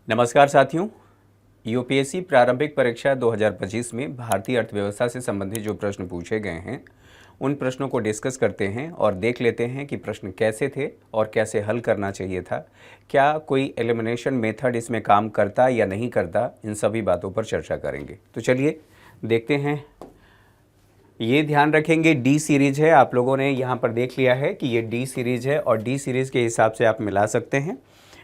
नमस्कार साथियों। यूपीएससी प्रारंभिक परीक्षा 2025 में भारतीय अर्थव्यवस्था से संबंधित जो प्रश्न पूछे गए हैं उन प्रश्नों को डिस्कस करते हैं और देख लेते हैं कि प्रश्न कैसे थे और कैसे हल करना चाहिए था। क्या कोई एलिमिनेशन मेथड इसमें काम करता या नहीं करता, इन सभी बातों पर चर्चा करेंगे। तो चलिए देखते हैं। ये ध्यान रखेंगे डी सीरीज है, आप लोगों ने यहाँ पर देख लिया है कि ये डी सीरीज है और डी सीरीज़ के हिसाब से आप मिला सकते हैं।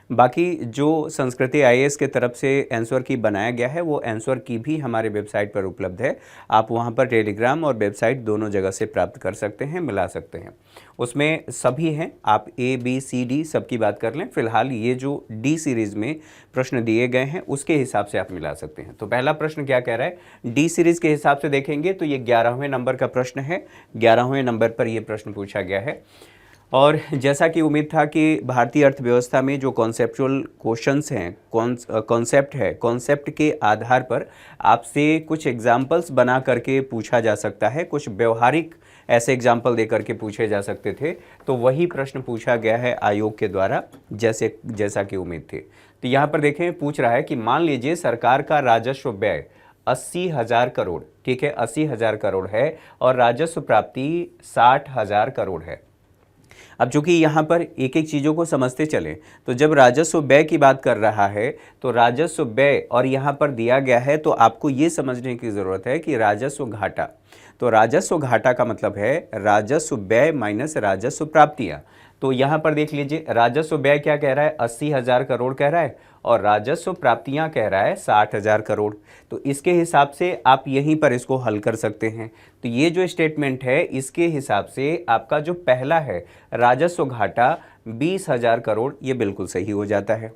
बाकी जो संस्कृति आईएएस के तरफ से आंसर की बनाया गया है वो आंसर की भी हमारे वेबसाइट पर उपलब्ध है। आप वहाँ पर टेलीग्राम और वेबसाइट दोनों जगह से प्राप्त कर सकते हैं, मिला सकते हैं। उसमें सभी हैं, आप ए बी सी डी सबकी बात कर लें। फिलहाल ये जो डी सीरीज़ में प्रश्न दिए गए हैं उसके हिसाब से आप मिला सकते हैं। तो पहला प्रश्न क्या कह रहा है, डी सीरीज़ के हिसाब से देखेंगे तो ये 11वें नंबर का प्रश्न है। 11वें नंबर पर यह प्रश्न पूछा गया है और जैसा कि उम्मीद था कि भारतीय अर्थव्यवस्था में जो कॉन्सेप्चुअल क्वेश्चंस हैं, कॉन्सेप्ट है, कॉन्सेप्ट के आधार पर आपसे कुछ एग्जाम्पल्स बना करके पूछा जा सकता है, कुछ व्यवहारिक ऐसे एग्जाम्पल दे करके पूछे जा सकते थे। तो वही प्रश्न पूछा गया है आयोग के द्वारा, जैसा कि उम्मीद थी। तो यहाँ पर देखें, पूछ रहा है कि मान लीजिए सरकार का राजस्व व्यय 80,000 करोड़, ठीक है, 80,000 करोड़ है और राजस्व प्राप्ति 60,000 करोड़ है। अब चूंकि यहाँ पर एक एक चीज़ों को समझते चलें, तो जब राजस्व व्यय की बात कर रहा है तो राजस्व व्यय और यहाँ पर दिया गया है, तो आपको ये समझने की ज़रूरत है कि राजस्व घाटा, तो राजस्व घाटा का मतलब है राजस्व व्यय माइनस राजस्व प्राप्तियाँ। तो यहाँ पर देख लीजिए, राजस्व व्यय क्या कह रहा है, 80,000 करोड़ कह रहा है और राजस्व प्राप्तियाँ कह रहा है 60,000 करोड़। तो इसके हिसाब से आप यहीं पर इसको हल कर सकते हैं। तो ये जो स्टेटमेंट है इसके हिसाब से आपका जो पहला है राजस्व घाटा 20,000 करोड़, ये बिल्कुल सही हो जाता है।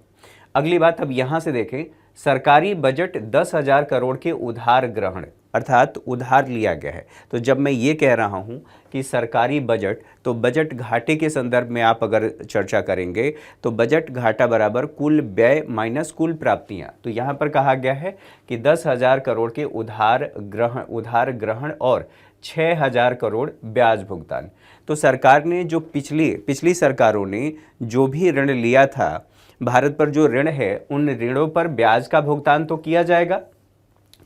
अगली बात, अब यहाँ से देखें, सरकारी बजट 10,000 करोड़ के उधार ग्रहण, अर्थात उधार लिया गया है। तो जब मैं ये कह रहा हूँ कि सरकारी बजट, तो बजट घाटे के संदर्भ में आप अगर चर्चा करेंगे तो बजट घाटा बराबर कुल व्यय माइनस कुल प्राप्तियाँ। तो यहाँ पर कहा गया है कि 10,000 करोड़ के उधार ग्रहण और 6,000 करोड़ ब्याज भुगतान। तो सरकार ने जो पिछली सरकारों ने जो भी ऋण लिया था, भारत पर जो ऋण है उन ऋणों पर ब्याज का भुगतान तो किया जाएगा।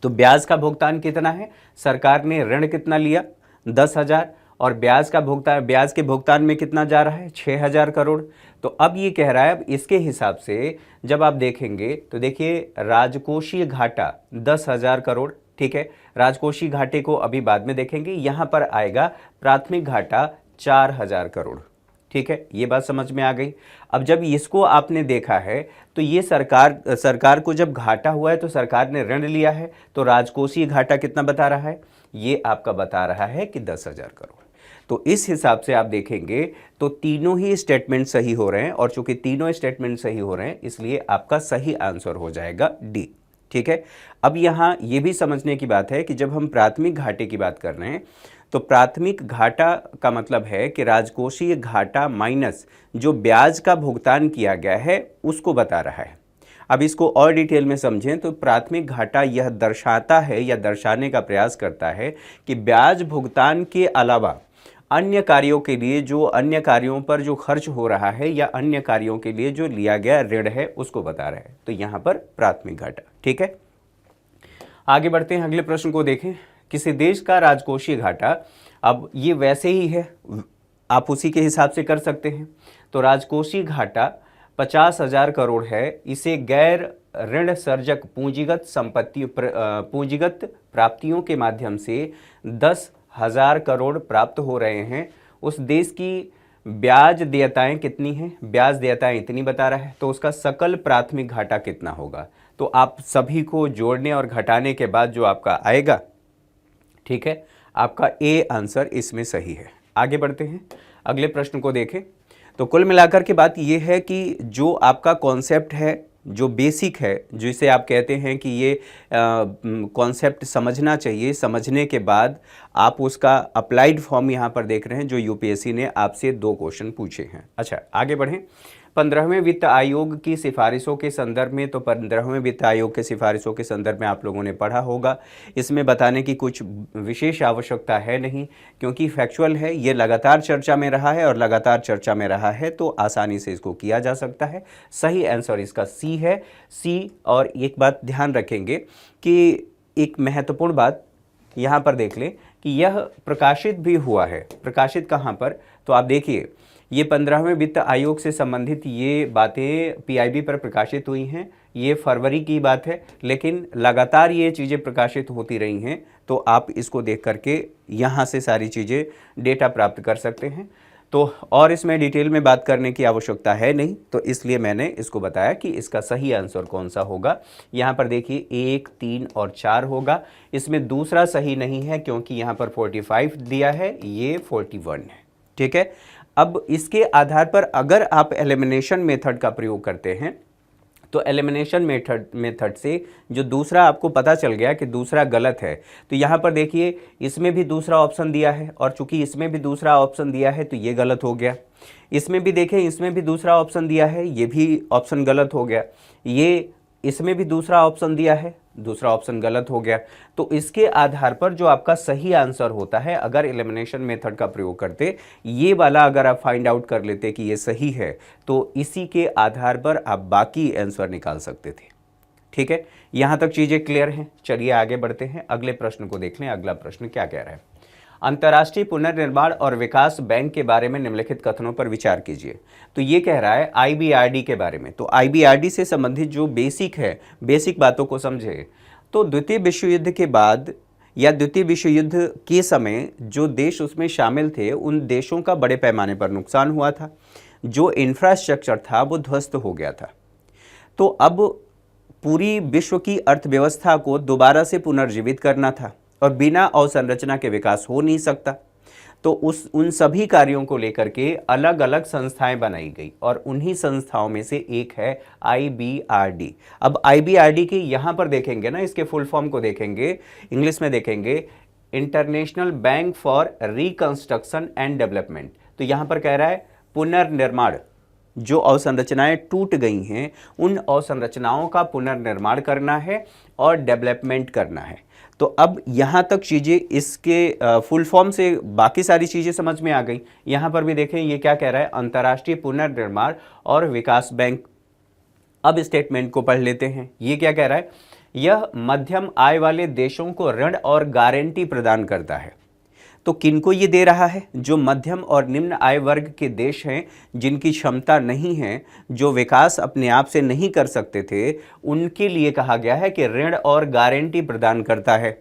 तो ब्याज का भुगतान कितना है, सरकार ने ऋण कितना लिया 10,000 और ब्याज के भुगतान में कितना जा रहा है 6,000 करोड़। तो अब ये कह रहा है, अब इसके हिसाब से जब आप देखेंगे तो देखिए राजकोषीय घाटा 10,000 करोड़, ठीक है, राजकोषीय घाटे को अभी बाद में देखेंगे। यहाँ पर आएगा प्राथमिक घाटा 4,000 करोड़, ठीक है, ये बात समझ में आ गई। अब जब इसको आपने देखा है तो ये सरकार को जब घाटा हुआ है तो सरकार ने ऋण लिया है, तो राजकोषीय घाटा कितना बता रहा है, ये आपका बता रहा है कि 10,000 करोड़। तो इस हिसाब से आप देखेंगे तो तीनों ही स्टेटमेंट सही हो रहे हैं और चूंकि तीनों स्टेटमेंट सही हो रहे हैं इसलिए आपका सही आंसर हो जाएगा डी, ठीक है। अब यहाँ ये भी समझने की बात है कि जब हम प्राथमिक घाटे की बात कर रहे हैं तो प्राथमिक घाटा का मतलब है कि राजकोषीय घाटा माइनस जो ब्याज का भुगतान किया गया है उसको बता रहा है। अब इसको और डिटेल में समझें तो प्राथमिक घाटा यह दर्शाता है या दर्शाने का प्रयास करता है कि ब्याज भुगतान के अलावा अन्य कार्यों के लिए, जो अन्य कार्यों पर जो खर्च हो रहा है या अन्य कार्यों के लिए जो लिया गया ऋण है उसको बता रहा है। तो यहाँ पर प्राथमिक घाटा, ठीक है। आगे बढ़ते हैं, अगले प्रश्न को देखें। किसी देश का राजकोषीय घाटा, अब ये वैसे ही है, आप उसी के हिसाब से कर सकते हैं। तो राजकोषीय घाटा 50,000 करोड़ है, इसे गैर ऋण सर्जक पूंजीगत प्राप्तियों के माध्यम से 10,000 करोड़ प्राप्त हो रहे हैं। उस देश की ब्याज देयताएं कितनी हैं, ब्याज देयताएं इतनी बता रहा है, तो उसका सकल प्राथमिक घाटा कितना होगा। तो आप सभी को जोड़ने और घटाने के बाद जो आपका आएगा, ठीक है, आपका ए आंसर इसमें सही है। आगे बढ़ते हैं, अगले प्रश्न को देखें। तो कुल मिलाकर के बात यह है कि जो आपका कॉन्सेप्ट है, जो बेसिक है, जिसे आप कहते हैं कि ये कॉन्सेप्ट समझना चाहिए, समझने के बाद आप उसका अप्लाइड फॉर्म यहाँ पर देख रहे हैं जो यूपीएससी ने आपसे 2 क्वेश्चन पूछे हैं। अच्छा, आगे बढ़ें। 15वें वित्त आयोग की सिफारिशों के संदर्भ में, तो 15वें वित्त आयोग के सिफारिशों के संदर्भ में आप लोगों ने पढ़ा होगा। इसमें बताने की कुछ विशेष आवश्यकता है नहीं, क्योंकि फैक्चुअल है, ये लगातार चर्चा में रहा है और लगातार चर्चा में रहा है, तो आसानी से इसको किया जा सकता है। सही आंसर इसका सी है, सी। और एक बात ध्यान रखेंगे कि एक महत्वपूर्ण बात यहाँ पर देख लें कि यह प्रकाशित भी हुआ है। प्रकाशित कहाँ पर, तो आप देखिए ये 15वें वित्त आयोग से संबंधित ये बातें पीआईबी पर प्रकाशित हुई हैं। ये फरवरी की बात है, लेकिन लगातार ये चीज़ें प्रकाशित होती रही हैं, तो आप इसको देख करके यहाँ से सारी चीज़ें डेटा प्राप्त कर सकते हैं। तो और इसमें डिटेल में बात करने की आवश्यकता है नहीं, तो इसलिए मैंने इसको बताया कि इसका सही आंसर कौन सा होगा। यहाँ पर देखिए 1, 3 और 4 होगा। इसमें दूसरा सही नहीं है, क्योंकि यहाँ पर 45 दिया है, ये 41 है। ठीक है, अब इसके आधार पर अगर आप एलिमिनेशन मेथड का प्रयोग करते हैं, तो एलिमिनेशन मेथड से जो दूसरा आपको पता चल गया कि दूसरा गलत है, तो यहाँ पर देखिए इसमें भी दूसरा ऑप्शन दिया है, और चूंकि इसमें भी दूसरा ऑप्शन दिया है तो ये गलत हो गया। इसमें भी देखें, इसमें भी दूसरा ऑप्शन दिया है, ये भी ऑप्शन गलत हो गया। ये इसमें भी दूसरा ऑप्शन दिया है, दूसरा ऑप्शन गलत हो गया। तो इसके आधार पर जो आपका सही आंसर होता है, अगर एलिमिनेशन मेथड का प्रयोग करते, ये वाला अगर आप फाइंड आउट कर लेते कि ये सही है, तो इसी के आधार पर आप बाकी आंसर निकाल सकते थे। ठीक है, यहाँ तक चीज़ें क्लियर हैं। चलिए आगे बढ़ते हैं, अगले प्रश्न को देख लें। अगला प्रश्न क्या कह रहा है, अंतर्राष्ट्रीय पुनर्निर्माण और विकास बैंक के बारे में निम्नलिखित कथनों पर विचार कीजिए। तो ये कह रहा है आईबीआरडी के बारे में। तो आईबीआरडी से संबंधित जो बेसिक है, बेसिक बातों को समझे। तो द्वितीय विश्व युद्ध के बाद या द्वितीय विश्व युद्ध के समय जो देश उसमें शामिल थे, उन देशों का बड़े पैमाने पर नुकसान हुआ था। जो इंफ्रास्ट्रक्चर था वो ध्वस्त हो गया था। तो अब पूरी विश्व की अर्थव्यवस्था को दोबारा से पुनर्जीवित करना था, और बिना अवसंरचना के विकास हो नहीं सकता। तो उन सभी कार्यों को लेकर के अलग अलग संस्थाएं बनाई गई, और उन्हीं संस्थाओं में से एक है आईबीआरडी। अब आईबीआरडी की यहाँ पर देखेंगे ना, इसके फुल फॉर्म को देखेंगे, इंग्लिश में देखेंगे international bank for reconstruction and development. तो यहाँ पर कह रहा है पुनर्निर्माण, जो अवसंरचनाएं टूट गई हैं उन अवसंरचनाओं का पुनर्निर्माण करना है और डेवलपमेंट करना है। तो अब यहाँ तक चीज़ें इसके फुल फॉर्म से बाकी सारी चीज़ें समझ में आ गई। यहाँ पर भी देखें ये क्या कह रहा है, अंतर्राष्ट्रीय पुनर्निर्माण और विकास बैंक। अब स्टेटमेंट को पढ़ लेते हैं। ये क्या कह रहा है, यह मध्यम आय वाले देशों को ऋण और गारंटी प्रदान करता है। तो किनको ये दे रहा है, जो मध्यम और निम्न आय वर्ग के देश हैं, जिनकी क्षमता नहीं है, जो विकास अपने आप से नहीं कर सकते थे, उनके लिए कहा गया है कि ऋण और गारंटी प्रदान करता है।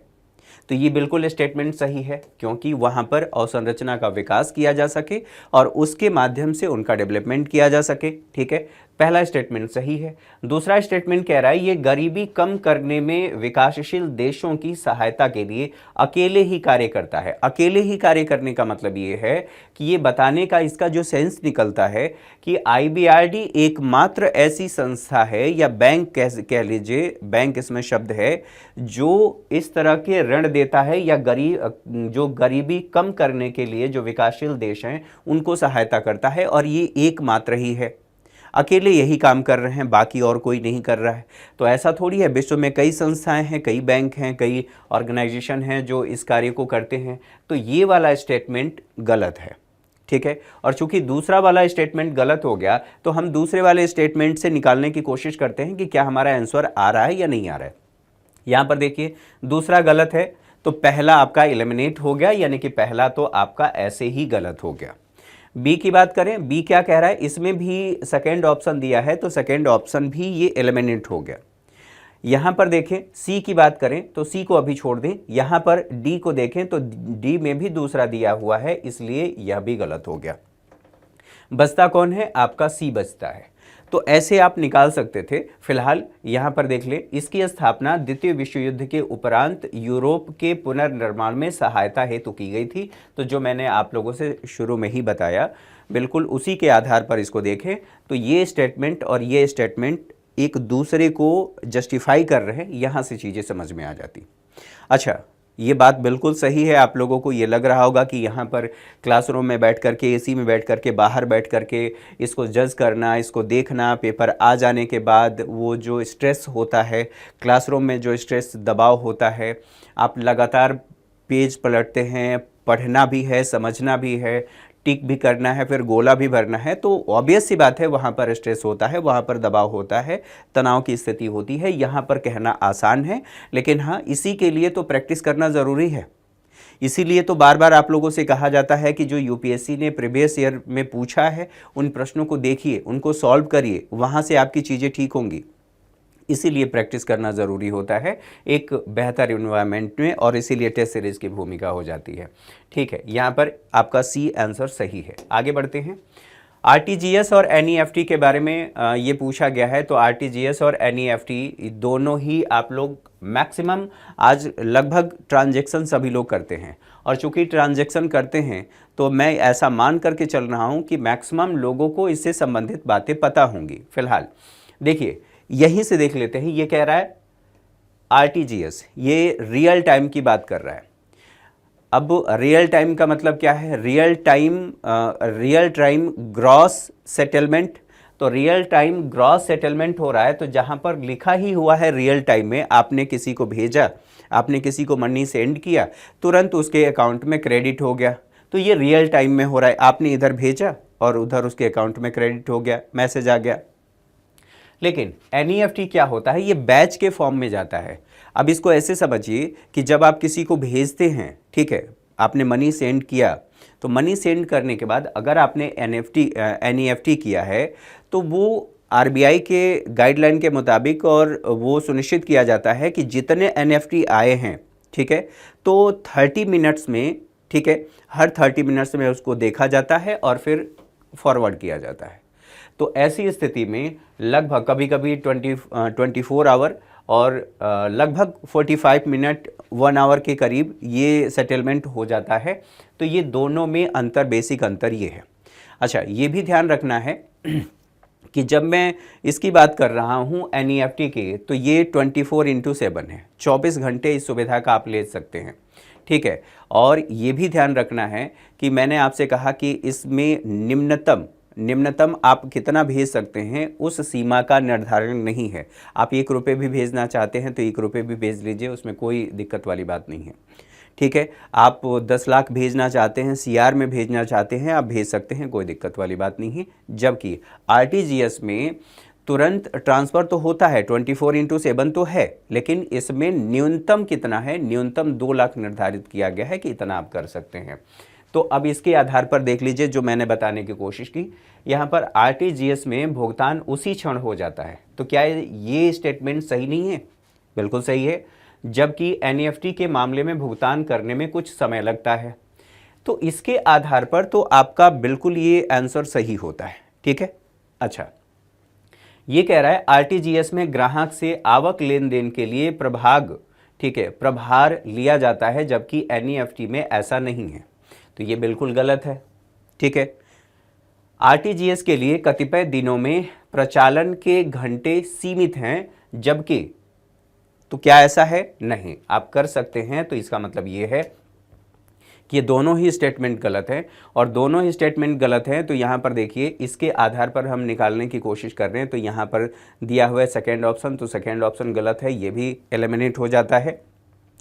तो ये बिल्कुल स्टेटमेंट सही है, क्योंकि वहाँ पर अवसंरचना का विकास किया जा सके और उसके माध्यम से उनका डेवलपमेंट किया जा सके। ठीक है, पहला स्टेटमेंट सही है। दूसरा स्टेटमेंट कह रहा है ये गरीबी कम करने में विकासशील देशों की सहायता के लिए अकेले ही कार्य करता है। अकेले ही कार्य करने का मतलब ये है कि ये बताने का इसका जो सेंस निकलता है कि आईबीआरडी एकमात्र ऐसी संस्था है या बैंक कह लीजिए, बैंक इसमें शब्द है, जो इस तरह के ऋण देता है या जो गरीबी कम करने के लिए जो विकासशील देश हैं उनको सहायता करता है, और ये एकमात्र ही है। अकेले यही काम कर रहे हैं, बाकी और कोई नहीं कर रहा है। तो ऐसा थोड़ी है, विश्व में कई संस्थाएं हैं, कई बैंक हैं, कई ऑर्गेनाइजेशन हैं जो इस कार्य को करते हैं। तो ये वाला स्टेटमेंट गलत है। ठीक है, और चूंकि दूसरा वाला स्टेटमेंट गलत हो गया, तो हम दूसरे वाले स्टेटमेंट से निकालने की कोशिश करते हैं कि क्या हमारा आंसर आ रहा है या नहीं आ रहा है। यहाँ पर देखिए दूसरा गलत है, तो पहला आपका एलिमिनेट हो गया, यानी कि पहला तो आपका ऐसे ही गलत हो गया। बी की बात करें, बी क्या कह रहा है, इसमें भी सेकेंड ऑप्शन दिया है, तो सेकेंड ऑप्शन भी ये एलिमिनेट हो गया। यहाँ पर देखें सी की बात करें तो सी को अभी छोड़ दें। यहाँ पर डी को देखें तो डी में भी दूसरा दिया हुआ है, इसलिए यह भी गलत हो गया। बचता कौन है, आपका सी बचता है। तो ऐसे आप निकाल सकते थे। फिलहाल यहाँ पर देख लें, इसकी स्थापना द्वितीय विश्व युद्ध के उपरांत यूरोप के पुनर्निर्माण में सहायता हेतु की गई थी। तो जो मैंने आप लोगों से शुरू में ही बताया, बिल्कुल उसी के आधार पर इसको देखें तो ये स्टेटमेंट और ये स्टेटमेंट एक दूसरे को जस्टिफाई कर रहे हैं, यहाँ से चीज़ें समझ में आ जाती। अच्छा, ये बात बिल्कुल सही है। आप लोगों को ये लग रहा होगा कि यहाँ पर क्लासरूम में बैठ करके, एसी में बैठ करके, बाहर बैठ करके इसको जज करना, इसको देखना, पेपर आ जाने के बाद वो जो स्ट्रेस होता है, क्लासरूम में जो स्ट्रेस दबाव होता है, आप लगातार पेज पलटते हैं, पढ़ना भी है, समझना भी है, टिक भी करना है, फिर गोला भी भरना है, तो ऑब्वियस सी बात है वहाँ पर स्ट्रेस होता है, वहाँ पर दबाव होता है, तनाव की स्थिति होती है। यहाँ पर कहना आसान है, लेकिन हाँ, इसी के लिए तो प्रैक्टिस करना ज़रूरी है। इसीलिए तो बार बार आप लोगों से कहा जाता है कि जो यूपीएससी ने प्रीवियस ईयर में पूछा है उन प्रश्नों को देखिए, उनको सॉल्व करिए, वहाँ से आपकी चीज़ें ठीक होंगी। इसीलिए प्रैक्टिस करना ज़रूरी होता है एक बेहतर इन्वायरमेंट में, और इसीलिए टेस्ट सीरीज की भूमिका हो जाती है। ठीक है, यहाँ पर आपका सी आंसर सही है। आगे बढ़ते हैं। आरटीजीएस और एनईएफटी के बारे में ये पूछा गया है। तो आरटीजीएस और एनईएफटी दोनों ही आप लोग मैक्सिमम आज लगभग ट्रांजैक्शन सभी लोग करते हैं, और चूंकि ट्रांजैक्शन करते हैं तो मैं ऐसा मान करके चल रहा हूँ कि मैक्सिमम लोगों को इससे संबंधित बातें पता होंगी। फिलहाल देखिए, यहीं से देख लेते हैं। ये कह रहा है आरटीजीएस, ये रियल टाइम की बात कर रहा है। अब रियल टाइम का मतलब क्या है? Real time gross settlement. तो रियल टाइम ग्रॉस सेटलमेंट हो रहा है, तो जहां पर लिखा ही हुआ है रियल टाइम में, आपने किसी को भेजा, आपने किसी को मनी सेंड किया, तुरंत उसके अकाउंट में क्रेडिट हो गया, तो ये रियल टाइम में हो रहा है। आपने इधर भेजा और उधर उसके अकाउंट में क्रेडिट हो गया, मैसेज आ गया। लेकिन एनईएफटी क्या होता है? ये बैच के फॉर्म में जाता है। अब इसको ऐसे समझिए कि जब आप किसी को भेजते हैं, ठीक है, आपने मनी सेंड किया, तो मनी सेंड करने के बाद अगर आपने एनईएफटी किया है तो वो आरबीआई के गाइडलाइन के मुताबिक, और वो सुनिश्चित किया जाता है कि जितने एनईएफटी आए हैं, ठीक है, तो 30 मिनट्स में, ठीक है, हर 30 मिनट्स में उसको देखा जाता है और फिर फॉरवर्ड किया जाता है। तो ऐसी स्थिति में लगभग कभी कभी 24 आवर और लगभग 45 मिनट 1 आवर के करीब ये सेटलमेंट हो जाता है। तो ये दोनों में अंतर, बेसिक अंतर ये है। अच्छा, ये भी ध्यान रखना है कि जब मैं इसकी बात कर रहा हूँ एनईएफटी की, तो ये 24/7 है, 24 घंटे इस सुविधा का आप ले सकते हैं। ठीक है, और ये भी ध्यान रखना है कि मैंने आपसे कहा कि इसमें निम्नतम आप कितना भेज सकते हैं उस सीमा का निर्धारण नहीं है। आप 1 रुपये भी भेजना चाहते हैं तो 1 रुपये भी भेज लीजिए, उसमें कोई दिक्कत वाली बात नहीं है। ठीक है, आप 10 लाख भेजना चाहते हैं, सीआर में भेजना चाहते हैं, आप भेज सकते हैं, कोई दिक्कत वाली बात नहीं है। जबकि आरटीजीएस में तुरंत ट्रांसफ़र तो होता है, 24/7 तो है, लेकिन इसमें न्यूनतम कितना है? न्यूनतम 2 लाख निर्धारित किया गया है कि इतना आप कर सकते हैं। तो अब इसके आधार पर देख लीजिए जो मैंने बताने की कोशिश की। यहाँ पर आरटीजीएस में भुगतान उसी क्षण हो जाता है। तो क्या ये स्टेटमेंट सही नहीं है? बिल्कुल सही है। जबकि एनईएफटी के मामले में भुगतान करने में कुछ समय लगता है। तो इसके आधार पर तो आपका बिल्कुल ये आंसर सही होता है। ठीक है। अच्छा, ये कह रहा है आरटीजीएस में ग्राहक से आवक लेन देन के लिए प्रभार लिया जाता है, जबकि एनईएफटी में ऐसा नहीं है। तो ये बिल्कुल गलत है। ठीक है, आरटीजीएस के लिए कतिपय दिनों में प्रचालन के घंटे सीमित हैं, जबकि तो क्या ऐसा है? नहीं, आप कर सकते हैं। तो इसका मतलब ये है कि ये दोनों ही स्टेटमेंट गलत है, और दोनों ही स्टेटमेंट गलत हैं। तो यहाँ पर देखिए, इसके आधार पर हम निकालने की कोशिश कर रहे हैं। तो यहाँ पर दिया हुआ है सेकेंड ऑप्शन, तो सेकेंड ऑप्शन गलत है, ये भी एलिमिनेट हो जाता है।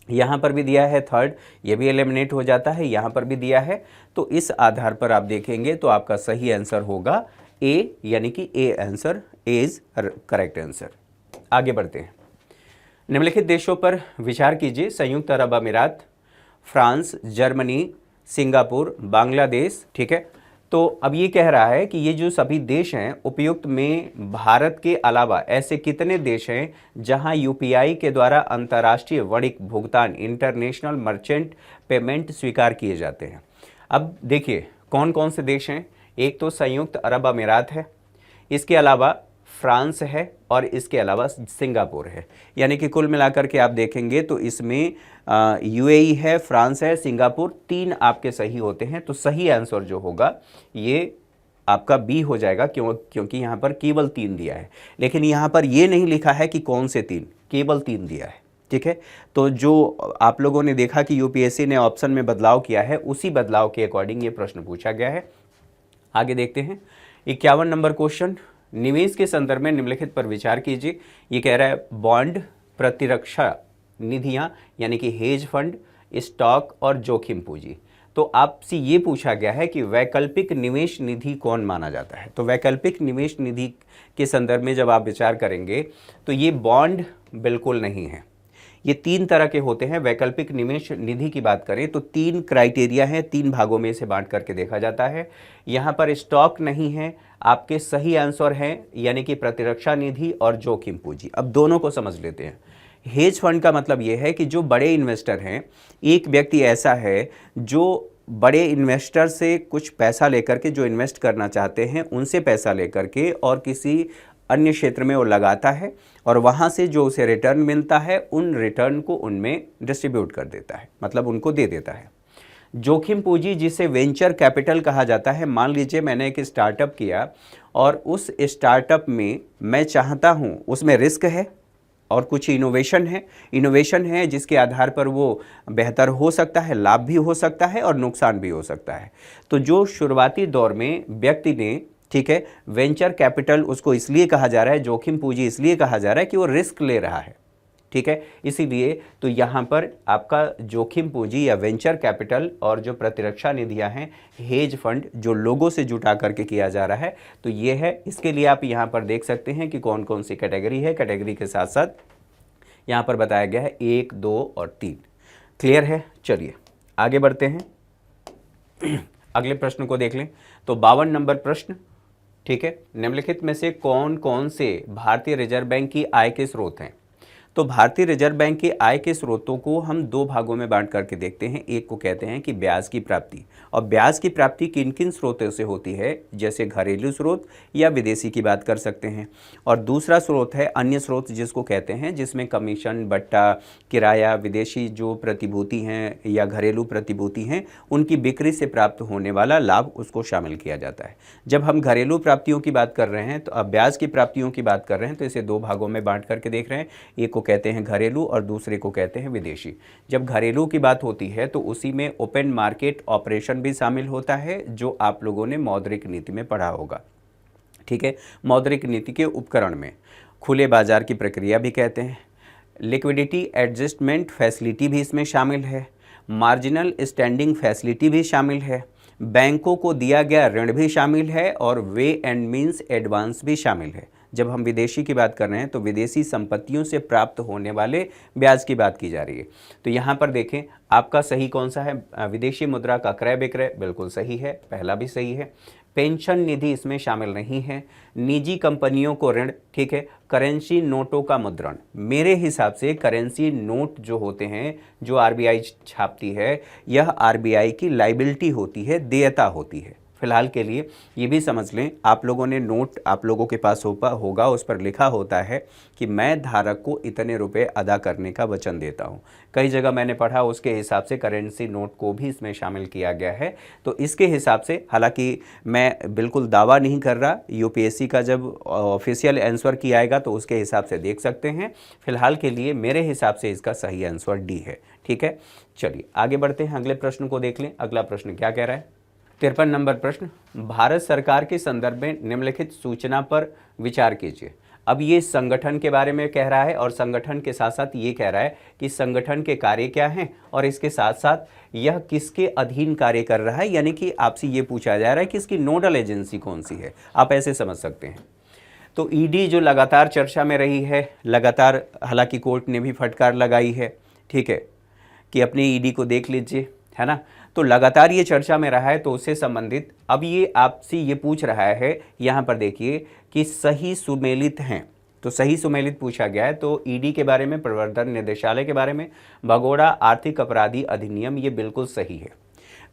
यहाँ पर भी दिया है थर्ड, ये भी एलिमिनेट हो जाता है, यहाँ पर भी दिया है। तो इस आधार पर आप देखेंगे तो आपका सही आंसर होगा ए, यानी कि A answer is correct answer. आगे बढ़ते हैं। निम्नलिखित देशों पर विचार कीजिए: संयुक्त अरब अमीरात, फ्रांस, जर्मनी, सिंगापुर, बांग्लादेश। ठीक है, तो अब ये कह रहा है कि ये जो सभी देश हैं, उपयुक्त में भारत के अलावा ऐसे कितने देश हैं जहां यूपीआई के द्वारा अंतर्राष्ट्रीय वाणिज्यिक भुगतान, इंटरनेशनल मर्चेंट पेमेंट स्वीकार किए जाते हैं। अब देखिए कौन कौन से देश हैं। एक तो संयुक्त अरब अमीरात है, इसके अलावा फ्रांस है, और इसके अलावा सिंगापुर है। यानी कि कुल मिलाकर के आप देखेंगे तो इसमें यूएई है, फ्रांस है, सिंगापुर, 3 आपके सही होते हैं। तो सही आंसर जो होगा ये आपका बी हो जाएगा, क्योंकि यहाँ पर केवल 3 दिया है। लेकिन यहाँ पर ये नहीं लिखा है कि कौन से 3, केवल 3 दिया है। ठीक है। तो जो आप लोगों ने देखा कि यूपीएससी ने ऑप्शन में बदलाव किया है, उसी बदलाव के अकॉर्डिंग ये प्रश्न पूछा गया है। आगे देखते हैं 51 नंबर क्वेश्चन, निवेश के संदर्भ में निम्नलिखित पर विचार कीजिए। ये कह रहा है बॉन्ड, प्रतिरक्षा निधियां यानी कि हेज फंड, स्टॉक और जोखिम पूंजी। तो आपसे ये पूछा गया है कि वैकल्पिक निवेश निधि कौन माना जाता है। तो वैकल्पिक निवेश निधि के संदर्भ में जब आप विचार करेंगे तो ये बॉन्ड बिल्कुल नहीं है। ये 3 तरह के होते हैं। वैकल्पिक निवेश निधि की बात करें तो 3 क्राइटेरिया हैं, 3 भागों में इसे बांट करके देखा जाता है। यहाँ पर स्टॉक नहीं है, आपके सही आंसर हैं यानी कि प्रतिरक्षा निधि और जोखिम पूंजी। अब दोनों को समझ लेते हैं। हेज फंड का मतलब यह है कि जो बड़े इन्वेस्टर हैं, एक व्यक्ति ऐसा है जो बड़े इन्वेस्टर से कुछ पैसा लेकर के, जो इन्वेस्ट करना चाहते हैं उनसे पैसा लेकर के और किसी अन्य क्षेत्र में वो लगाता है और वहाँ से जो उसे रिटर्न मिलता है उन रिटर्न को उनमें डिस्ट्रीब्यूट कर देता है, मतलब उनको दे देता है। जोखिम पूंजी जिसे वेंचर कैपिटल कहा जाता है। मान लीजिए मैंने एक स्टार्टअप किया और उस स्टार्टअप में मैं चाहता हूँ, उसमें रिस्क है और कुछ इनोवेशन है जिसके आधार पर वो बेहतर हो सकता है, लाभ भी हो सकता है और नुकसान भी हो सकता है। तो जो शुरुआती दौर में व्यक्ति ने, ठीक है, वेंचर कैपिटल उसको इसलिए कहा जा रहा है, जोखिम पूंजी इसलिए कहा जा रहा है कि वो रिस्क ले रहा है, ठीक है। इसीलिए तो यहाँ पर आपका जोखिम पूंजी या वेंचर कैपिटल और जो प्रतिरक्षा निधियाँ हैं, हेज फंड, जो लोगों से जुटा करके किया जा रहा है, तो ये है। इसके लिए आप यहाँ पर देख सकते हैं कि कौन कौन सी कैटेगरी है। कैटेगरी के साथ साथ यहाँ पर बताया गया है 1, 2 और 3। क्लियर है। चलिए आगे बढ़ते हैं, अगले प्रश्न को देख लें। तो 52 नंबर प्रश्न, ठीक है, निम्नलिखित में से कौन कौन से भारतीय रिजर्व बैंक की आय के स्रोत हैं। तो भारतीय रिजर्व बैंक के आय के स्रोतों को हम 2 भागों में बांट करके देखते हैं। एक को कहते हैं कि ब्याज की प्राप्ति, और ब्याज की प्राप्ति किन किन स्रोतों से होती है, जैसे घरेलू स्रोत या विदेशी की बात कर सकते हैं। और दूसरा स्रोत है अन्य स्रोत, जिसको कहते हैं जिसमें कमीशन, बट्टा, किराया, विदेशी जो प्रतिभूति हैं या घरेलू प्रतिभूति हैं, उनकी बिक्री से प्राप्त होने वाला लाभ, उसको शामिल किया जाता है। जब हम घरेलू प्राप्तियों की बात कर रहे हैं तो अब ब्याज की प्राप्तियों की बात कर रहे हैं, तो इसे 2 भागों में बांट करके देख रहे हैं। एक को कहते हैं घरेलू और दूसरे को कहते हैं विदेशी। जब घरेलू की बात होती है तो उसी में ओपन मार्केट ऑपरेशन भी शामिल होता है, जो आप लोगों ने मौद्रिक नीति में पढ़ा होगा, ठीक है। मौद्रिक नीति के उपकरण में खुले बाजार की प्रक्रिया भी कहते हैं, लिक्विडिटी एडजस्टमेंट फैसिलिटी भी इसमें शामिल है, मार्जिनल स्टैंडिंग फैसिलिटी भी शामिल है, बैंकों को दिया गया ऋण भी शामिल है और वे एंड मीन्स एडवांस भी शामिल है। जब हम विदेशी की बात कर रहे हैं तो विदेशी संपत्तियों से प्राप्त होने वाले ब्याज की बात की जा रही है। तो यहाँ पर देखें आपका सही कौन सा है। विदेशी मुद्रा का क्रय विक्रय बिल्कुल सही है, पहला भी सही है। पेंशन निधि इसमें शामिल नहीं है। निजी कंपनियों को ऋण, ठीक है। करेंसी नोटों का मुद्रण, मेरे हिसाब से करेंसी नोट जो होते हैं, जो आरबीआई छापती है, यह आरबीआई की लाइबिलिटी होती है, देयता होती है। फिलहाल के लिए ये भी समझ लें, आप लोगों ने नोट आप लोगों के पास होगा, उस पर लिखा होता है कि मैं धारक को इतने रुपए अदा करने का वचन देता हूँ। कई जगह मैंने पढ़ा, उसके हिसाब से करेंसी नोट को भी इसमें शामिल किया गया है। तो इसके हिसाब से, हालांकि मैं बिल्कुल दावा नहीं कर रहा, यूपीएससी का जब ऑफिशियल आंसर की आएगा तो उसके हिसाब से देख सकते हैं। फिलहाल के लिए मेरे हिसाब से इसका सही आंसर डी है, ठीक है। चलिए आगे बढ़ते हैं, अगले प्रश्न को देख लें। अगला प्रश्न क्या कह रहा है। 53 नंबर प्रश्न, भारत सरकार के संदर्भ में निम्नलिखित सूचना पर विचार कीजिए। अब ये संगठन के बारे में कह रहा है और संगठन के साथ साथ ये कह रहा है कि संगठन के कार्य क्या हैं और इसके साथ साथ यह किसके अधीन कार्य कर रहा है, यानी कि आपसे ये पूछा जा रहा है कि इसकी नोडल एजेंसी कौन सी है। आप ऐसे समझ सकते हैं। तो ईडी जो लगातार चर्चा में रही है, लगातार, हालांकि कोर्ट ने भी फटकार लगाई है, ठीक है, कि अपनी ईडी को देख लीजिए, है ना। तो लगातार ये चर्चा में रहा है, तो उससे संबंधित अब ये आपसे ये पूछ रहा है, यहाँ पर देखिए कि सही सुमेलित हैं। तो सही सुमेलित पूछा गया है, तो ईडी के बारे में, प्रवर्तन निदेशालय के बारे में, भगोड़ा आर्थिक अपराधी अधिनियम, ये बिल्कुल सही है।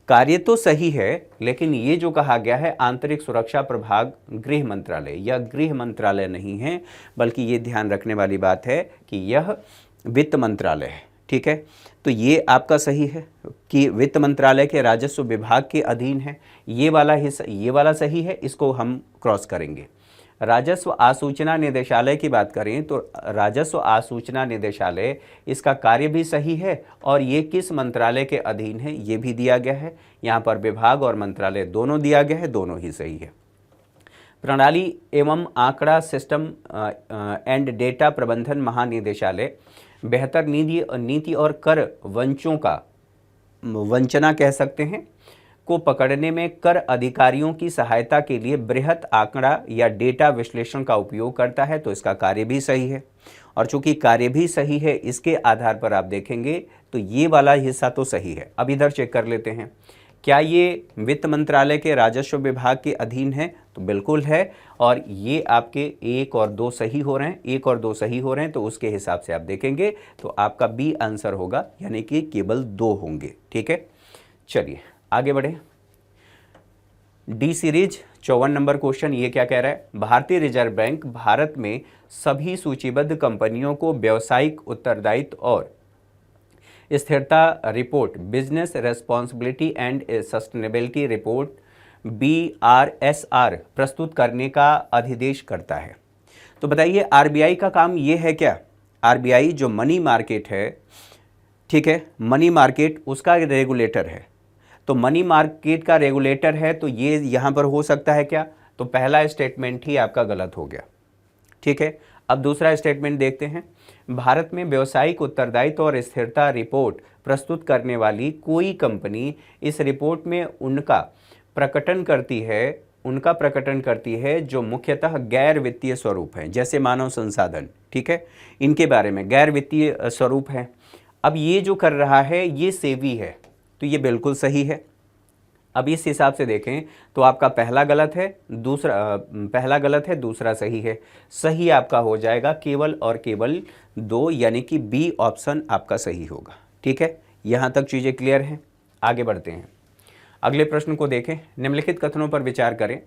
कार्य तो सही है, लेकिन ये जो कहा गया है आंतरिक सुरक्षा प्रभाग गृह मंत्रालय, या गृह मंत्रालय नहीं है, बल्कि ये ध्यान रखने वाली बात है कि यह वित्त मंत्रालय है, ठीक है। तो ये आपका सही है कि वित्त मंत्रालय के राजस्व विभाग के अधीन है। ये वाला हिस्सा, ये वाला सही है, इसको हम क्रॉस करेंगे। राजस्व आसूचना निदेशालय की बात करें तो राजस्व आसूचना निदेशालय, इसका कार्य भी सही है और ये किस मंत्रालय के अधीन है ये भी दिया गया है। यहाँ पर विभाग और मंत्रालय दोनों दिया गया है, दोनों ही सही है। प्रणाली एवं आंकड़ा सिस्टम एंड डेटा प्रबंधन महानिदेशालय बेहतर नीति और कर वंचना कह सकते हैं को पकड़ने में कर अधिकारियों की सहायता के लिए बृहत आंकड़ा या डेटा विश्लेषण का उपयोग करता है, तो इसका कार्य भी सही है। और चूंकि कार्य भी सही है, इसके आधार पर आप देखेंगे तो ये वाला हिस्सा तो सही है। अब इधर चेक कर लेते हैं, क्या ये वित्त मंत्रालय के राजस्व विभाग के अधीन है? तो बिल्कुल है, और ये आपके 1 और 2 सही हो रहे हैं, 1 और 2 सही हो रहे हैं, तो उसके हिसाब से आप देखेंगे तो आपका बी आंसर होगा, यानी कि केवल 2 होंगे। ठीक है, चलिए आगे बढ़े। डी सीरीज 54 नंबर क्वेश्चन, ये क्या कह रहा है? भारतीय रिजर्व बैंक भारत में सभी सूचीबद्ध कंपनियों को व्यावसायिक उत्तरदायित्व और स्थिरता report, business responsibility and sustainability report BRSR प्रस्तुत करने का अधिदेश करता है। तो बताइए RBI का काम ये है क्या? RBI जो मनी मार्केट है, ठीक है, मनी मार्केट उसका रेगुलेटर है। तो मनी मार्केट का रेगुलेटर है, तो ये यहाँ पर हो सकता है क्या? तो पहला स्टेटमेंट ही आपका गलत हो गया। ठीक है, अब दूसरा स्टेटमेंट देखते हैं। भारत में व्यावसायिक उत्तरदायित्व और स्थिरता रिपोर्ट प्रस्तुत करने वाली कोई कंपनी इस रिपोर्ट में उनका प्रकटन करती है जो मुख्यतः गैर वित्तीय स्वरूप है, जैसे मानव संसाधन, ठीक है, इनके बारे में गैर वित्तीय स्वरूप है। अब ये जो कर रहा है ये सेवी है, तो ये बिल्कुल सही है। अब इस हिसाब से देखें तो आपका पहला गलत है, दूसरा सही है। सही आपका हो जाएगा केवल और केवल 2, यानी कि बी ऑप्शन आपका सही होगा। ठीक है, यहाँ तक चीज़ें क्लियर हैं। आगे बढ़ते हैं, अगले प्रश्न को देखें। निम्नलिखित कथनों पर विचार करें।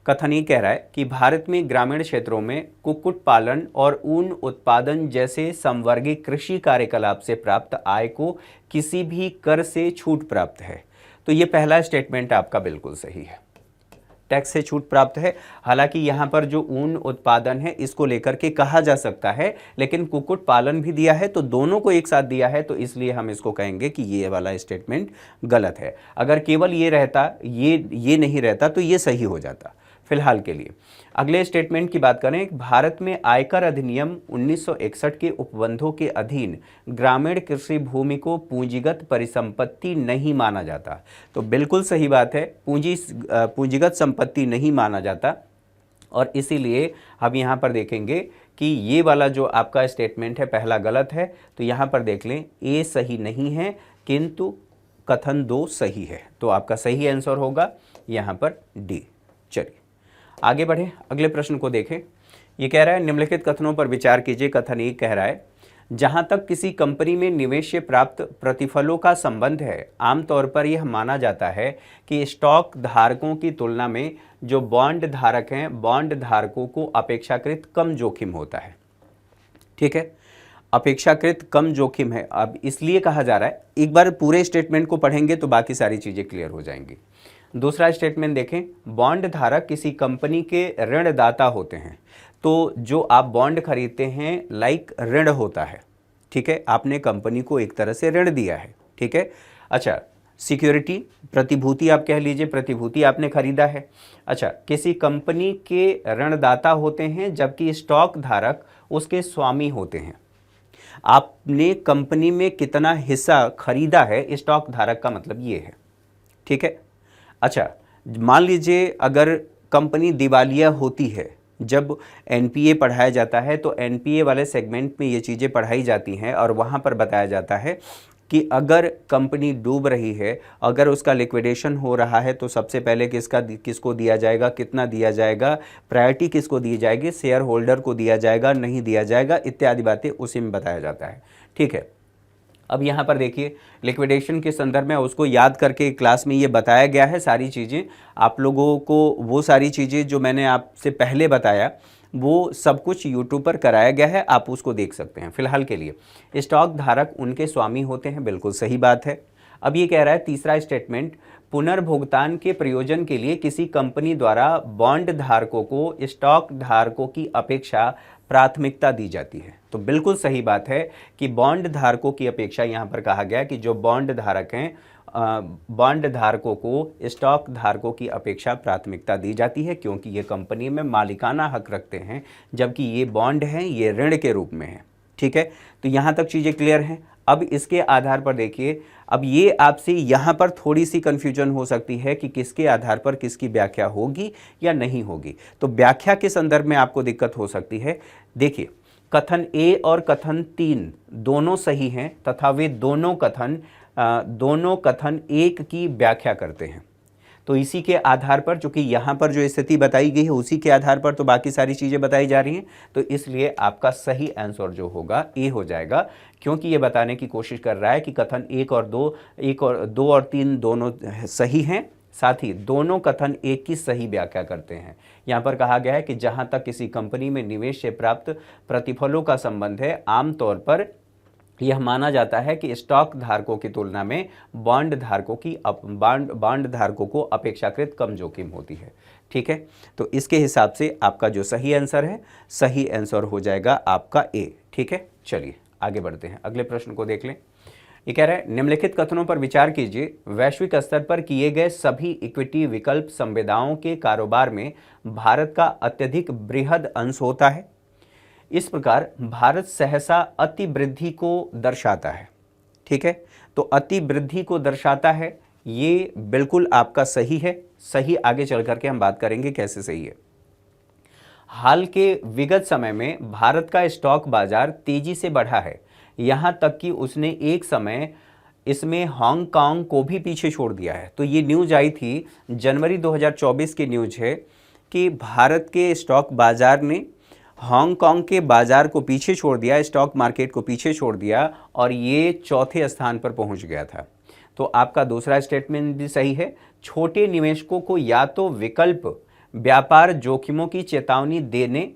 कथन ये कह रहा है कि भारत में ग्रामीण क्षेत्रों में कुक्कुट पालन और ऊन उत्पादन जैसे समवर्गीय कृषि कार्यकलाप से प्राप्त आय को किसी भी कर से छूट प्राप्त है। तो ये पहला स्टेटमेंट आपका बिल्कुल सही है, टैक्स से छूट प्राप्त है। हालांकि यहाँ पर जो ऊन उत्पादन है इसको लेकर के कहा जा सकता है, लेकिन कुक्कुट पालन भी दिया है, तो दोनों को एक साथ दिया है, तो इसलिए हम इसको कहेंगे कि ये वाला स्टेटमेंट गलत है। अगर केवल ये रहता, ये नहीं रहता, तो ये सही हो जाता फिलहाल के लिए। अगले स्टेटमेंट की बात करें, भारत में आयकर अधिनियम 1961 के उपबंधों के अधीन ग्रामीण कृषि भूमि को पूंजीगत परिसंपत्ति नहीं माना जाता। तो बिल्कुल सही बात है, पूंजीगत संपत्ति नहीं माना जाता, और इसीलिए हम यहाँ पर देखेंगे कि ये वाला जो आपका स्टेटमेंट है पहला गलत है। तो यहाँ पर देख लें, ए सही नहीं है किंतु कथन 2 सही है, तो आपका सही आंसर होगा यहाँ पर डी। चलिए आगे बढ़े, अगले प्रश्न को देखें। ये कह रहा है निम्नलिखित कथनों पर विचार कीजिए। कथन 1 कह रहा है, जहां तक किसी कंपनी में निवेश से प्राप्त प्रतिफलों का संबंध है, आमतौर पर यह माना जाता है कि स्टॉक धारकों की तुलना में जो बॉन्ड धारक हैं, बॉन्ड धारकों को अपेक्षाकृत कम जोखिम होता है। ठीक है, अपेक्षाकृत कम जोखिम है। अब इसलिए कहा जा रहा है, एक बार पूरे स्टेटमेंट को पढ़ेंगे तो बाकी सारी चीज़ें क्लियर हो जाएंगी। दूसरा स्टेटमेंट देखें, बॉन्ड धारक किसी कंपनी के ऋणदाता होते हैं। तो जो आप बॉन्ड खरीदते हैं लाइक ऋण होता है, ठीक है, आपने कंपनी को एक तरह से ऋण दिया है। ठीक है, अच्छा, सिक्योरिटी, प्रतिभूति आप कह लीजिए, प्रतिभूति आपने खरीदा है। अच्छा, किसी कंपनी के ऋणदाता होते हैं, जबकि स्टॉक धारक उसके स्वामी होते हैं। आपने कंपनी में कितना हिस्सा खरीदा है, स्टॉक धारक का मतलब ये है। ठीक है, अच्छा, मान लीजिए अगर कंपनी दिवालिया होती है, जब एनपीए पढ़ाया जाता है तो एनपीए वाले सेगमेंट में ये चीज़ें पढ़ाई जाती हैं, और वहाँ पर बताया जाता है कि अगर कंपनी डूब रही है, अगर उसका लिक्विडेशन हो रहा है, तो सबसे पहले किसको दिया जाएगा, कितना दिया जाएगा, प्रायोरिटी किसको दी जाएगी, शेयर होल्डर को दिया जाएगा, नहीं दिया जाएगा, इत्यादि बातें उसी में बताया जाता है। ठीक है, अब यहाँ पर देखिए लिक्विडेशन के संदर्भ में उसको याद करके क्लास में ये बताया गया है सारी चीज़ें। आप लोगों को वो सारी चीज़ें जो मैंने आपसे पहले बताया वो सब कुछ यूट्यूब पर कराया गया है, आप उसको देख सकते हैं। फिलहाल के लिए स्टॉक धारक उनके स्वामी होते हैं, बिल्कुल सही बात है। अब ये कह रहा है तीसरा स्टेटमेंट, पुनर्भुगतान के प्रयोजन के लिए किसी कंपनी द्वारा बॉन्ड धारकों को स्टॉक धारकों की अपेक्षा प्राथमिकता दी जाती है। तो बिल्कुल सही बात है कि बॉन्ड धारकों की अपेक्षा यहाँ पर कहा गया कि जो बॉन्ड धारक हैं, बॉन्ड धारकों को स्टॉक धारकों की अपेक्षा प्राथमिकता दी जाती है, क्योंकि ये कंपनी में मालिकाना हक रखते हैं, जबकि ये बॉन्ड हैं ये ऋण के रूप में है। ठीक है, तो यहाँ तक चीज़ें क्लियर हैं। अब इसके आधार पर देखिए, अब ये आपसे यहाँ पर थोड़ी सी कन्फ्यूजन हो सकती है कि किसके आधार पर किसकी व्याख्या होगी या नहीं होगी। तो व्याख्या के संदर्भ में आपको दिक्कत हो सकती है। देखिए, कथन ए और कथन 3 दोनों सही हैं तथा वे दोनों कथन एक की व्याख्या करते हैं। तो इसी के आधार पर, चूंकि यहाँ पर जो स्थिति बताई गई है उसी के आधार पर तो बाकी सारी चीज़ें बताई जा रही हैं, तो इसलिए आपका सही आंसर जो होगा ए हो जाएगा, क्योंकि ये बताने की कोशिश कर रहा है कि कथन 1 और 2 और 3 दोनों सही हैं, साथ ही दोनों कथन एक की सही व्याख्या करते हैं। यहाँ पर कहा गया है कि जहाँ तक किसी कंपनी में निवेश से प्राप्त प्रतिफलों का संबंध है, आमतौर पर यह माना जाता है कि स्टॉक धारकों की तुलना में बॉन्ड धारकों को अपेक्षाकृत कम जोखिम होती है। ठीक है, तो इसके हिसाब से आपका जो सही आंसर है, सही आंसर हो जाएगा आपका ए। ठीक है, चलिए आगे बढ़ते हैं, अगले प्रश्न को देख लें। ये कह रहा है, निम्नलिखित कथनों पर विचार कीजिए। वैश्विक स्तर पर किए गए सभी इक्विटी विकल्प संविदाओं के कारोबार में भारत का अत्यधिक बृहद अंश होता है। इस प्रकार भारत सहसा अति वृद्धि को दर्शाता है। ठीक है, तो अति वृद्धि को दर्शाता है, ये बिल्कुल आपका सही है। सही आगे चल करके हम बात करेंगे कैसे सही है। हाल के विगत समय में भारत का स्टॉक बाजार तेजी से बढ़ा है, यहां तक कि उसने एक समय इसमें हांगकांग को भी पीछे छोड़ दिया है। तो ये न्यूज आई थी जनवरी 2024 की न्यूज है कि भारत के स्टॉक बाजार ने हांगकांग के बाजार को पीछे छोड़ दिया, स्टॉक मार्केट को पीछे छोड़ दिया और ये चौथे स्थान पर पहुंच गया था। तो आपका दूसरा स्टेटमेंट भी सही है। छोटे निवेशकों को या तो विकल्प व्यापार जोखिमों की चेतावनी देने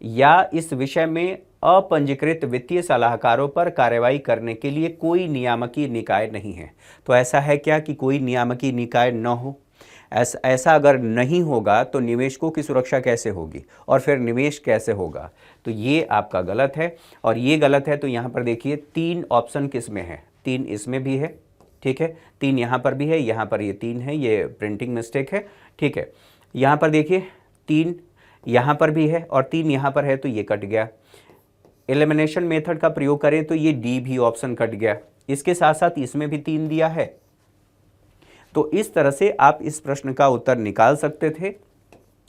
या इस विषय में अपंजीकृत वित्तीय सलाहकारों पर कार्रवाई करने के लिए कोई नियामकीय निकाय नहीं है। तो ऐसा है क्या कि कोई नियामकीय निकाय न हो? ऐसा अगर नहीं होगा तो निवेशकों की सुरक्षा कैसे होगी और फिर निवेश कैसे होगा? तो ये आपका गलत है और ये गलत है। तो यहाँ पर देखिए 3 ऑप्शन किस में है, 3 इसमें भी है। ठीक है, 3 यहाँ पर भी है, यहाँ पर ये 3 है, ये प्रिंटिंग मिस्टेक है। ठीक है, यहाँ पर देखिए 3 यहाँ पर भी है और 3 यहाँ पर है, तो ये कट गया। एलिमिनेशन मेथड का प्रयोग करें तो ये डी भी ऑप्शन कट गया। इसके साथ साथ इसमें भी 3 दिया है। तो इस तरह से आप इस प्रश्न का उत्तर निकाल सकते थे।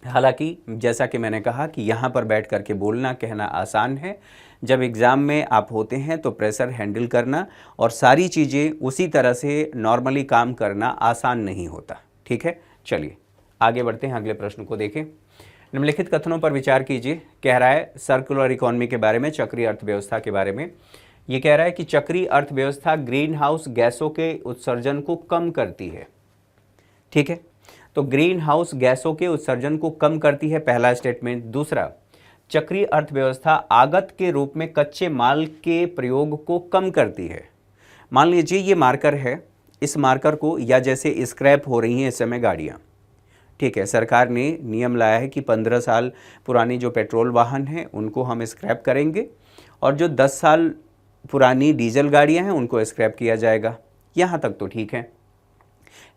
हालांकि जैसा कि मैंने कहा कि यहाँ पर बैठ करके बोलना कहना आसान है, जब एग्ज़ाम में आप होते हैं तो प्रेशर हैंडल करना और सारी चीज़ें उसी तरह से नॉर्मली काम करना आसान नहीं होता। ठीक है, चलिए आगे बढ़ते हैं, अगले प्रश्न को देखें। निम्नलिखित कथनों पर विचार कीजिए। कह रहा है सर्कुलर इकोनॉमी के बारे में, चक्रीय अर्थव्यवस्था के बारे में। ये कह रहा है कि चक्रीय अर्थव्यवस्था ग्रीन हाउस गैसों के उत्सर्जन को कम करती है। ठीक है, तो ग्रीन हाउस गैसों के उत्सर्जन को कम करती है, पहला स्टेटमेंट। दूसरा, चक्रीय अर्थव्यवस्था आगत के रूप में कच्चे माल के प्रयोग को कम करती है। मान लीजिए ये मार्कर है, इस मार्कर को, या जैसे स्क्रैप हो रही हैं इस समय गाड़ियाँ। ठीक है, सरकार ने नियम लाया है कि 15 साल पुरानी जो पेट्रोल वाहन हैं उनको हम स्क्रैप करेंगे और जो 10 साल पुरानी डीजल गाड़ियाँ हैं उनको स्क्रैप किया जाएगा। यहाँ तक तो ठीक है,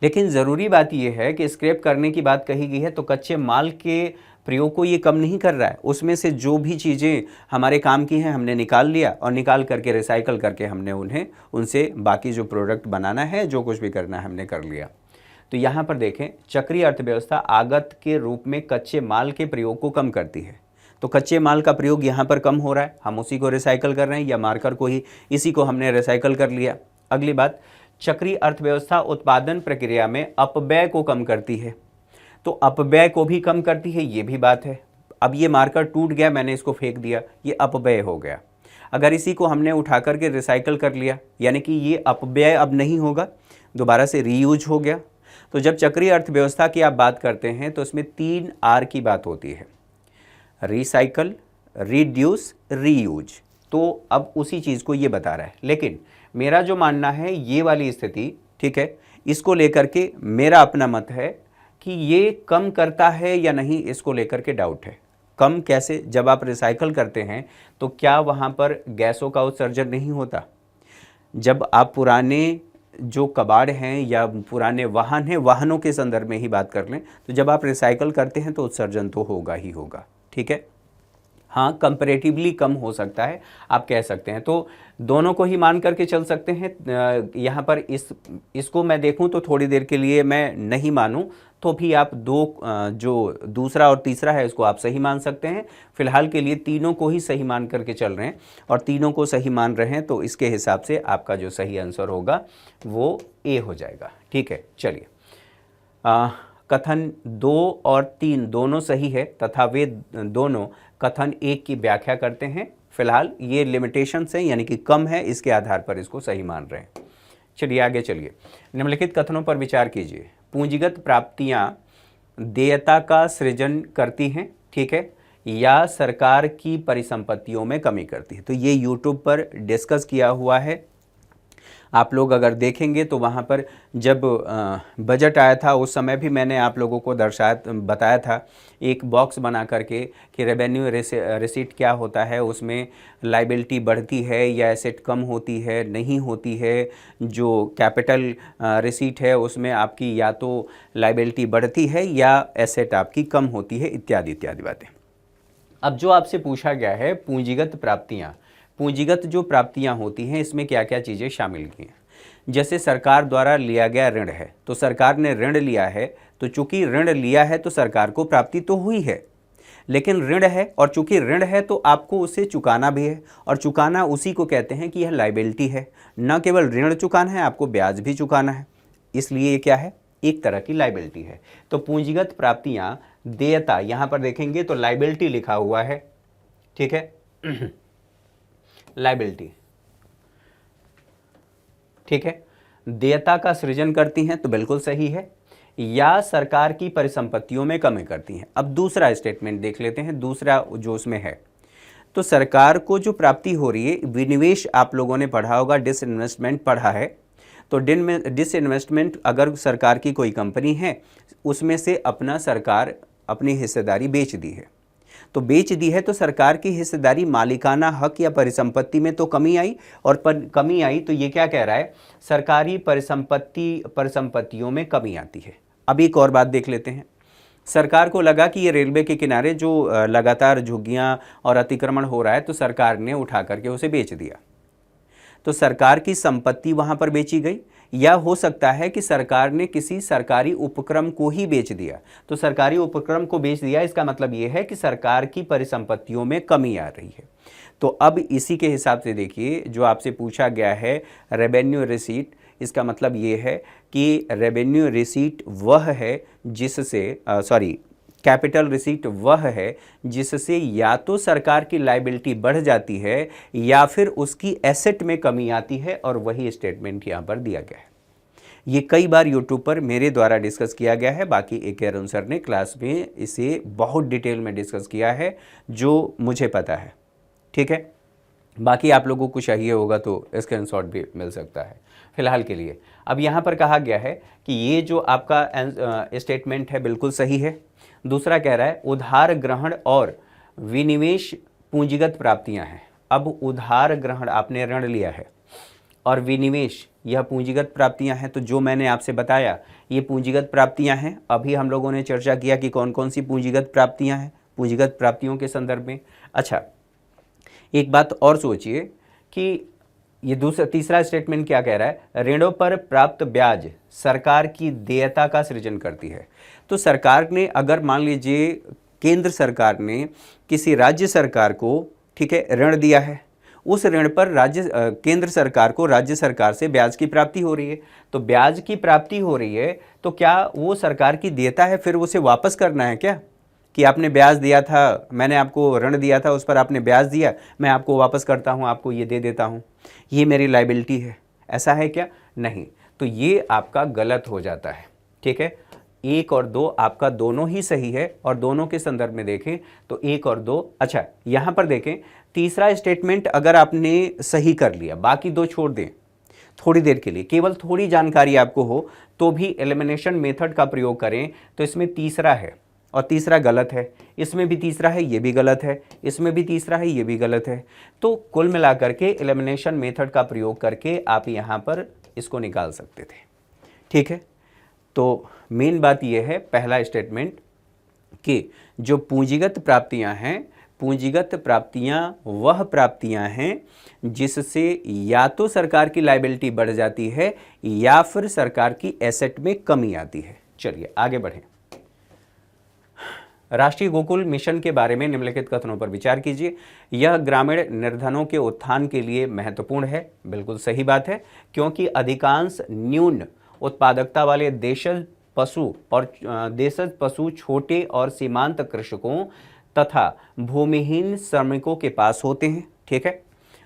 लेकिन ज़रूरी बात यह है कि स्क्रैप करने की बात कही गई है तो कच्चे माल के प्रयोग को ये कम नहीं कर रहा है। उसमें से जो भी चीज़ें हमारे काम की हैं हमने निकाल लिया और निकाल करके रिसाइकल करके हमने उनसे बाकी जो प्रोडक्ट बनाना है, जो कुछ भी करना है, हमने कर लिया। तो यहाँ पर देखें, चक्रीय अर्थव्यवस्था आगत के रूप में कच्चे माल के प्रयोग को कम करती है। तो कच्चे माल का प्रयोग यहाँ पर कम हो रहा है, हम उसी को रिसाइकल कर रहे हैं, या मार्कर को ही, इसी को हमने रिसाइकल कर लिया। अगली बात, चक्रीय अर्थव्यवस्था उत्पादन प्रक्रिया में अपव्यय को कम करती है। तो अपव्यय को भी कम करती है, ये भी बात है। अब ये मार्कर टूट गया, मैंने इसको फेंक दिया, ये अपव्यय हो गया। अगर इसी को हमने उठा करके रिसाइकल कर लिया, यानी कि ये अपव्यय अब नहीं होगा, दोबारा से रीयूज हो गया। तो जब चक्रीय अर्थव्यवस्था की आप बात करते हैं तो इसमें 3 आर की बात होती है, रिसाइकल, रिड्यूस, रीयूज। तो अब उसी चीज़ को ये बता रहा है। लेकिन मेरा जो मानना है, ये वाली स्थिति, ठीक है, इसको लेकर के मेरा अपना मत है कि ये कम करता है या नहीं, इसको लेकर के डाउट है। कम कैसे? जब आप रिसाइकल करते हैं तो क्या वहाँ पर गैसों का उत्सर्जन नहीं होता? जब आप पुराने जो कबाड़ हैं या पुराने वाहन हैं, वाहनों के संदर्भ में ही बात कर लें, तो जब आप रिसाइकल करते हैं तो उत्सर्जन तो होगा ही होगा, ठीक है। हाँ, कंपैरेटिवली कम हो सकता है, आप कह सकते हैं। तो दोनों को ही मान करके चल सकते हैं। यहाँ पर इसको मैं देखूँ तो थोड़ी देर के लिए मैं नहीं मानूँ तो भी आप जो दूसरा और तीसरा है इसको आप सही मान सकते हैं। फिलहाल के लिए तीनों को ही सही मान करके चल रहे हैं और तीनों को सही मान रहे हैं, तो इसके हिसाब से आपका जो सही आंसर होगा वो ए हो जाएगा, ठीक है। चलिए, कथन 2 और 3 दोनों सही है तथा वे दोनों कथन 1 की व्याख्या करते हैं। फिलहाल ये लिमिटेशंस हैं, यानी कि कम है, इसके आधार पर इसको सही मान रहे हैं। चलिए आगे चलिए। निम्नलिखित कथनों पर विचार कीजिए। पूंजीगत प्राप्तियां देयता का सृजन करती हैं, ठीक है, या सरकार की परिसंपत्तियों में कमी करती है। तो ये यूट्यूब पर डिस्कस किया हुआ है। आप लोग अगर देखेंगे तो वहाँ पर जब बजट आया था उस समय भी मैंने आप लोगों को बताया था एक बॉक्स बना करके कि रेवेन्यू रिसीट क्या होता है, उसमें लाइबिलिटी बढ़ती है या एसेट कम होती है, नहीं होती है। जो कैपिटल रिसीट है उसमें आपकी या तो लाइबिलिटी बढ़ती है या एसेट आपकी कम होती है, इत्यादि इत्यादि बातें। अब जो आपसे पूछा गया है पूंजीगत प्राप्तियाँ, पूंजीगत जो प्राप्तियां होती हैं इसमें क्या क्या चीज़ें शामिल की हैं। जैसे सरकार द्वारा लिया गया ऋण है, तो सरकार ने ऋण लिया है, तो चूंकि ऋण लिया है तो सरकार को प्राप्ति तो हुई है, लेकिन ऋण है और चूंकि ऋण है तो आपको उसे चुकाना भी है, और चुकाना उसी को कहते हैं कि यह लाइबिलिटी है। न केवल ऋण चुकाना है, आपको ब्याज भी चुकाना है, इसलिए ये क्या है, एक तरह की लाइबिलिटी है। तो पूंजीगत प्राप्तियां देयता, यहां पर देखेंगे तो लाइबिलिटी लिखा हुआ है, ठीक है, लाइबिलिटी, ठीक है। देयता का सृजन करती हैं, तो बिल्कुल सही है, या सरकार की परिसंपत्तियों में कमी करती हैं। अब दूसरा स्टेटमेंट देख लेते हैं, दूसरा जो उसमें है, तो सरकार को जो प्राप्ति हो रही है, विनिवेश आप लोगों ने पढ़ा होगा, डिसइन्वेस्टमेंट पढ़ा है, तो डिसइन्वेस्टमेंट अगर सरकार की कोई कंपनी है उसमें से अपना सरकार अपनी हिस्सेदारी बेच दी है, तो बेच दी है तो सरकार की हिस्सेदारी, मालिकाना हक या परिसंपत्ति में तो कमी आई, और कमी आई तो ये क्या कह रहा है, सरकारी परिसंपत्तियों में कमी आती है। अब एक और बात देख लेते हैं। सरकार को लगा कि ये रेलवे के किनारे जो लगातार झुग्गियां और अतिक्रमण हो रहा है, तो सरकार ने उठा करके उसे बेच दिया, तो सरकार की संपत्ति वहां पर बेची गई। या हो सकता है कि सरकार ने किसी सरकारी उपक्रम को ही बेच दिया, तो सरकारी उपक्रम को बेच दिया, इसका मतलब यह है कि सरकार की परिसंपत्तियों में कमी आ रही है। तो अब इसी के हिसाब से देखिए, जो आपसे पूछा गया है रेवेन्यू रिसीट, इसका मतलब ये है कि रेवेन्यू रिसीट वह है जिससे कैपिटल रिसीट वह है जिससे या तो सरकार की लाइबिलिटी बढ़ जाती है या फिर उसकी एसेट में कमी आती है, और वही स्टेटमेंट यहाँ पर दिया गया है। ये कई बार यूट्यूब पर मेरे द्वारा डिस्कस किया गया है, बाकी एक अरुण सर ने क्लास में इसे बहुत डिटेल में डिस्कस किया है, जो मुझे पता है, ठीक है। बाकी आप लोगों को चाहिए होगा तो स्क्रीनशॉट भी मिल सकता है। फिलहाल के लिए अब यहाँ पर कहा गया है कि ये जो आपका स्टेटमेंट है बिल्कुल सही है। दूसरा कह रहा है उधार ग्रहण और विनिवेश पूंजीगत प्राप्तियां हैं। अब उधार ग्रहण, आपने ऋण लिया है, और विनिवेश यह पूंजीगत प्राप्तियां हैं, तो जो मैंने आपसे बताया ये पूंजीगत प्राप्तियां हैं। अभी हम लोगों ने चर्चा किया कि कौन कौन सी पूंजीगत प्राप्तियां हैं पूंजीगत प्राप्तियों के संदर्भ में। अच्छा, एक बात और सोचिए कि ये तीसरा स्टेटमेंट क्या कह रहा है, ऋणों पर प्राप्त ब्याज सरकार की देयता का सृजन करती है। तो सरकार ने, अगर मान लीजिए केंद्र सरकार ने किसी राज्य सरकार को, ठीक है, ऋण दिया है, उस ऋण पर केंद्र सरकार को राज्य सरकार से ब्याज की प्राप्ति हो रही है, तो ब्याज की प्राप्ति हो रही है तो क्या वो सरकार की देयता है, फिर उसे वापस करना है क्या, कि आपने ब्याज दिया था, मैंने आपको ऋण दिया था, उस पर आपने ब्याज दिया, मैं आपको वापस करता हूँ, आपको ये दे देता हूँ, ये मेरी लाइबिलिटी है, ऐसा है क्या? नहीं, तो ये आपका गलत हो जाता है, ठीक है। 1 और 2 आपका दोनों ही सही है, और दोनों के संदर्भ में देखें तो 1 और 2। अच्छा, यहाँ पर देखें तीसरा स्टेटमेंट अगर आपने सही कर लिया, बाकी 2 छोड़ दें, थोड़ी देर के लिए, केवल थोड़ी जानकारी आपको हो तो भी एलिमिनेशन मेथड का प्रयोग करें, तो इसमें तीसरा है और तीसरा गलत है, इसमें भी तीसरा है, ये भी गलत है, इसमें भी तीसरा है, ये भी गलत है। तो कुल मिलाकर के एलिमिनेशन मेथड का प्रयोग करके आप यहाँ पर इसको निकाल सकते थे। ठीक है, तो मेन बात यह है, पहला स्टेटमेंट कि जो पूंजीगत प्राप्तियां हैं, पूंजीगत प्राप्तियां वह प्राप्तियां हैं जिससे या तो सरकार की लायबिलिटी बढ़ जाती है या फिर सरकार की एसेट में कमी आती है। चलिए आगे बढ़ें। राष्ट्रीय गोकुल मिशन के बारे में निम्नलिखित कथनों पर विचार कीजिए। यह ग्रामीण निर्धनों के उत्थान के लिए महत्वपूर्ण है। बिल्कुल सही बात है, क्योंकि अधिकांश न्यून उत्पादकता वाले देशज पशु छोटे और सीमांत कृषकों तथा भूमिहीन श्रमिकों के पास होते हैं। ठीक है,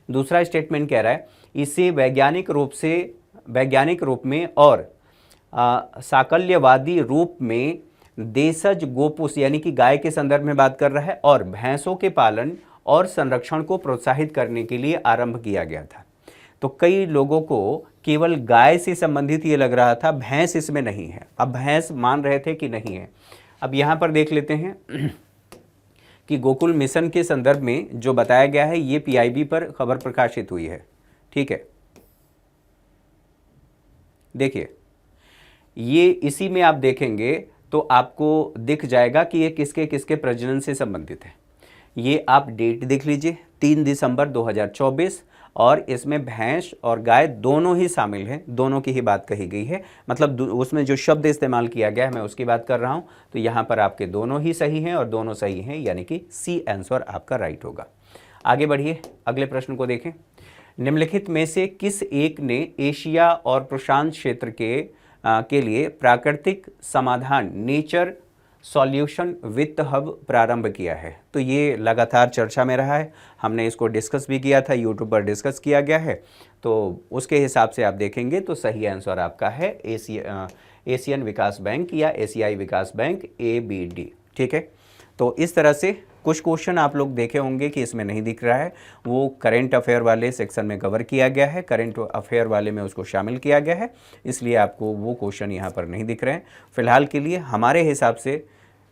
दूसरा स्टेटमेंट कह रहा है इसे वैज्ञानिक रूप में और साकल्यवादी रूप में देशज गोपुस यानी कि गाय के संदर्भ में बात कर रहा है और भैंसों के पालन और संरक्षण को प्रोत्साहित करने के लिए आरंभ किया गया था। तो कई लोगों को केवल गाय से संबंधित ये लग रहा था, भैंस इसमें नहीं है। अब भैंस मान रहे थे कि नहीं है। अब यहाँ पर देख लेते हैं कि गोकुल मिशन के संदर्भ में जो बताया गया है ये PIB पर खबर प्रकाशित हुई है। ठीक है, देखिए ये इसी में आप देखेंगे तो आपको दिख जाएगा कि ये किसके किसके प्रजनन से संबंधित है। ये आप डेट देख लीजिए, 3 दिसंबर 2024, और इसमें भैंस और गाय दोनों ही शामिल हैं, दोनों की ही बात कही गई है। मतलब उसमें जो शब्द इस्तेमाल किया गया है मैं उसकी बात कर रहा हूं। तो यहाँ पर आपके दोनों ही सही हैं और दोनों सही हैं, यानी कि C आंसर आपका राइट होगा। आगे बढ़िए, अगले प्रश्न को देखें। निम्नलिखित में से किस एक ने एशिया और प्रशांत क्षेत्र के लिए प्राकृतिक समाधान नेचर सॉल्यूशन वित्त हब प्रारंभ किया है? तो ये लगातार चर्चा में रहा है, हमने इसको डिस्कस भी किया था, यूट्यूब पर डिस्कस किया गया है। तो उसके हिसाब से आप देखेंगे तो सही आंसर आपका है एशियन विकास बैंक या एशियाई विकास बैंक, ABD। ठीक है, तो इस तरह से कुछ क्वेश्चन आप लोग देखे होंगे कि इसमें नहीं दिख रहा है, वो करेंट अफेयर वाले सेक्शन में कवर किया गया है, करेंट अफेयर वाले में उसको शामिल किया गया है, इसलिए आपको वो क्वेश्चन यहाँ पर नहीं दिख रहे हैं। फिलहाल के लिए हमारे हिसाब से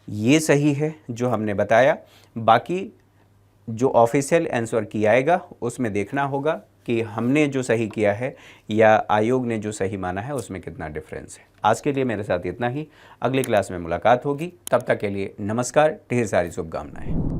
ये सही है जो हमने बताया। बाकी जो ऑफिशियल आंसर किया आएगा उसमें देखना होगा कि हमने जो सही किया है या आयोग ने जो सही माना है उसमें कितना डिफरेंस है। आज के लिए मेरे साथ इतना ही, अगली क्लास में मुलाकात होगी, तब तक के लिए नमस्कार, ढेर सारी शुभकामनाएं।